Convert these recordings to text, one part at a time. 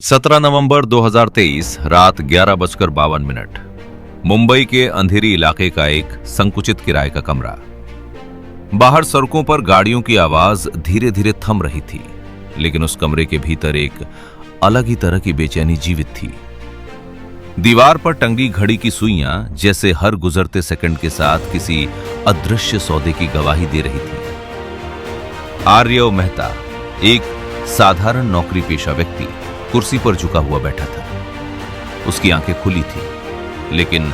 17 नवंबर 2023 रात 11:52। मुंबई के अंधेरी इलाके का एक संकुचित किराए का कमरा। बाहर सड़कों पर गाड़ियों की आवाज धीरे धीरे थम रही थी, लेकिन उस कमरे के भीतर एक अलग ही तरह की बेचैनी जीवित थी। दीवार पर टंगी घड़ी की सुइयां जैसे हर गुजरते सेकंड के साथ किसी अदृश्य सौदे की गवाही दे रही थी। आर्यव मेहता, एक साधारण नौकरी पेशा व्यक्ति, कुर्सी पर झुका हुआ बैठा था। उसकी आंखें खुली थी, लेकिन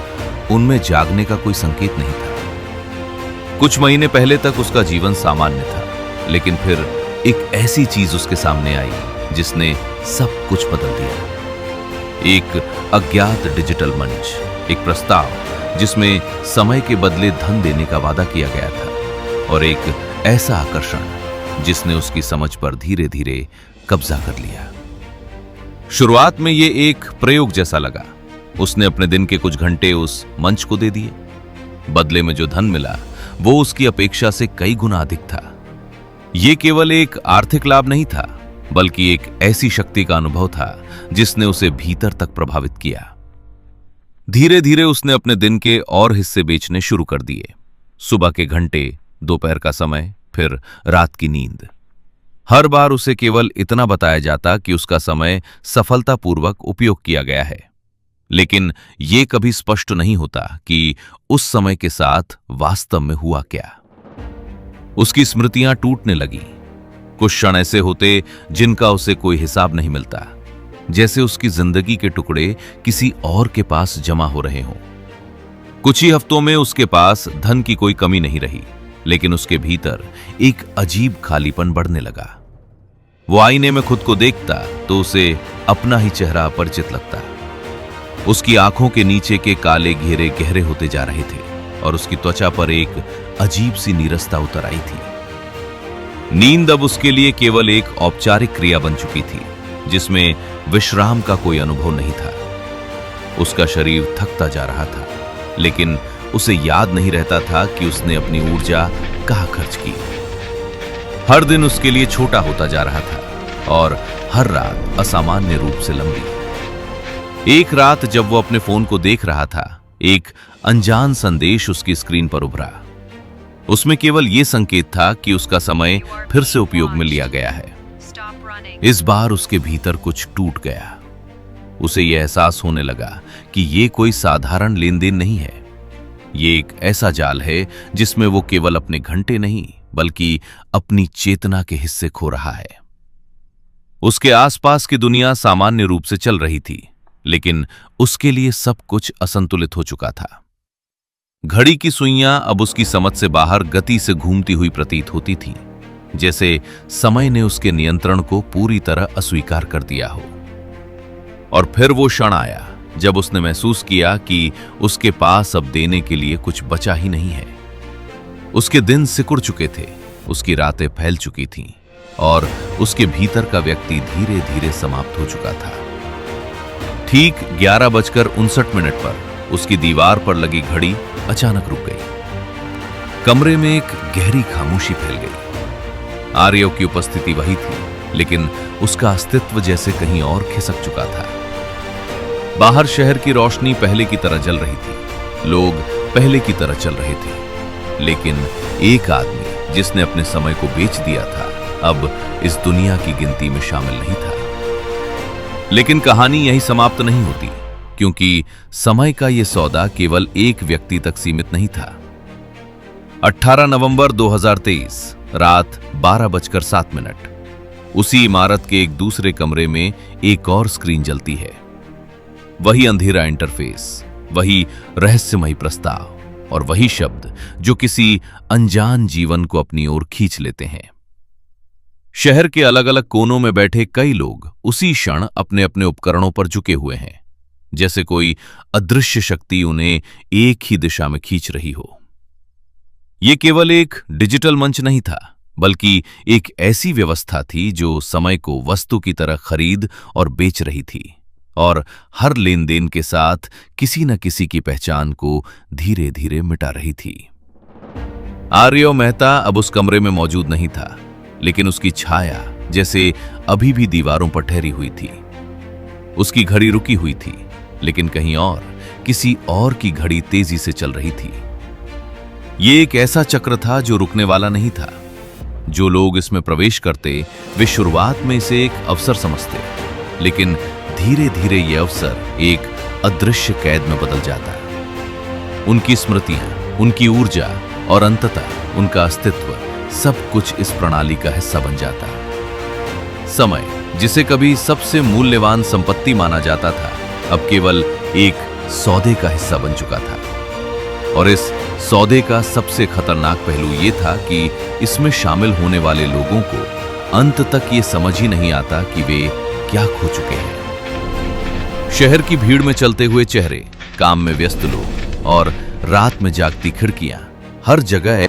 उनमें जागने का कोई संकेत नहीं था। कुछ महीने पहले तक उसका जीवन सामान्य था, लेकिन फिर एक ऐसी चीज उसके सामने आई जिसने सब कुछ बदल दिया। एक अज्ञात डिजिटल मंच, एक प्रस्ताव जिसमें समय के बदले धन देने का वादा किया गया था, और एक ऐसा आकर्षण जिसने उसकी समझ पर धीरे धीरे कब्जा कर लिया। शुरुआत में ये एक प्रयोग जैसा लगा। उसने अपने दिन के कुछ घंटे उस मंच को दे दिए। बदले में जो धन मिला वो उसकी अपेक्षा से कई गुना अधिक था। ये केवल एक आर्थिक लाभ नहीं था, बल्कि एक ऐसी शक्ति का अनुभव था जिसने उसे भीतर तक प्रभावित किया। धीरे धीरे उसने अपने दिन के और हिस्से बेचने शुरू कर दिए। सुबह के घंटे, दोपहर का समय, फिर रात की नींद। हर बार उसे केवल इतना बताया जाता कि उसका समय सफलतापूर्वक उपयोग किया गया है, लेकिन यह कभी स्पष्ट नहीं होता कि उस समय के साथ वास्तव में हुआ क्या। उसकी स्मृतियां टूटने लगी। कुछ क्षण ऐसे होते जिनका उसे कोई हिसाब नहीं मिलता, जैसे उसकी जिंदगी के टुकड़े किसी और के पास जमा हो रहे हों। कुछ ही हफ्तों में उसके पास धन की कोई कमी नहीं रही, लेकिन उसके भीतर एक अजीब खालीपन बढ़ने लगा। वो आईने में खुद को देखता तो उसे अपना ही चेहरा अपरिचित लगता। उसकी आंखों के नीचे के काले घेरे गहरे होते जा रहे थे, और उसकी त्वचा पर एक अजीब सी नीरसता उतर आई थी। नींद अब उसके लिए केवल एक औपचारिक क्रिया बन चुकी थी, जिसमें विश्राम का कोई अनुभव नहीं था। उसका शरीर थकता जा रहा था, लेकिन उसे याद नहीं रहता था कि उसने अपनी ऊर्जा कहाँ खर्च की। हर दिन उसके लिए छोटा होता जा रहा था, और हर रात असामान्य रूप से लंबी। एक रात जब वो अपने फोन को देख रहा था, एक अनजान संदेश उसकी स्क्रीन पर उभरा। उसमें केवल यह संकेत था कि उसका समय फिर से उपयोग में लिया गया है। इस बार उसके भीतर कुछ टूट गया। उसे यह एहसास होने लगा कि यह कोई साधारण लेन देन नहीं है। ये एक ऐसा जाल है जिसमें वो केवल अपने घंटे नहीं, बल्कि अपनी चेतना के हिस्से खो रहा है। उसके आसपास की दुनिया सामान्य रूप से चल रही थी, लेकिन उसके लिए सब कुछ असंतुलित हो चुका था। घड़ी की सुइयां अब उसकी समझ से बाहर गति से घूमती हुई प्रतीत होती थीं, जैसे समय ने उसके नियंत्रण को पूरी तरह अस्वीकार कर दिया हो। और फिर वो क्षण आया जब उसने महसूस किया कि उसके पास अब देने के लिए कुछ बचा ही नहीं है। उसके दिन सिकुड़ चुके थे, उसकी रातें फैल चुकी थीं, और उसके भीतर का व्यक्ति धीरे धीरे समाप्त हो चुका था। ठीक 11:59 पर उसकी दीवार पर लगी घड़ी अचानक रुक गई। कमरे में एक गहरी खामोशी फैल गई। आर्यव की उपस्थिति वही थी, लेकिन उसका अस्तित्व जैसे कहीं और खिसक चुका था। बाहर शहर की रोशनी पहले की तरह जल रही थी, लोग पहले की तरह चल रहे थे, लेकिन एक आदमी जिसने अपने समय को बेच दिया था, अब इस दुनिया की गिनती में शामिल नहीं था। लेकिन कहानी यहीं समाप्त नहीं होती, क्योंकि समय का यह सौदा केवल एक व्यक्ति तक सीमित नहीं था। 18 नवंबर 2023 रात 12:07। उसी इमारत के एक दूसरे कमरे में एक और स्क्रीन जलती है। वही अंधेरा इंटरफेस, वही रहस्यमयी प्रस्ताव, और वही शब्द जो किसी अनजान जीवन को अपनी ओर खींच लेते हैं। शहर के अलग अलग कोनों में बैठे कई लोग उसी क्षण अपने अपने उपकरणों पर झुके हुए हैं, जैसे कोई अदृश्य शक्ति उन्हें एक ही दिशा में खींच रही हो। यह केवल एक डिजिटल मंच नहीं था, बल्कि एक ऐसी व्यवस्था थी जो समय को वस्तु की तरह खरीद और बेच रही थी, और हर लेन देन के साथ किसी न किसी की पहचान को धीरे धीरे मिटा रही थी। आर्यव मेहता अब उस कमरे में मौजूद नहीं था, लेकिन उसकी छाया जैसे अभी भी दीवारों पर ठहरी हुई थी। उसकी घड़ी रुकी हुई थी, लेकिन कहीं और किसी और की घड़ी तेजी से चल रही थी। ये एक ऐसा चक्र था जो रुकने वाला नहीं था। जो लोग इसमें प्रवेश करते वे शुरुआत में इसे एक अवसर समझते, लेकिन धीरे धीरे यह अवसर एक अदृश्य कैद में बदल जाता। उनकी स्मृतियां, उनकी ऊर्जा और अंततः उनका अस्तित्व सब कुछ इस प्रणाली का हिस्सा बन जाता। समय, जिसे कभी सबसे मूल्यवान संपत्ति माना जाता था, अब केवल एक सौदे का हिस्सा बन चुका था। और इस सौदे का सबसे खतरनाक पहलू यह था कि इसमें शामिल होने वाले लोगों को अंत तक ये समझ ही नहीं आता कि वे क्या खो चुके हैं। शहर की भीड़ में चलते हुए चेहरे, काम में व्यस्त लोग और रात में जागती खिड़कियां, हर जगह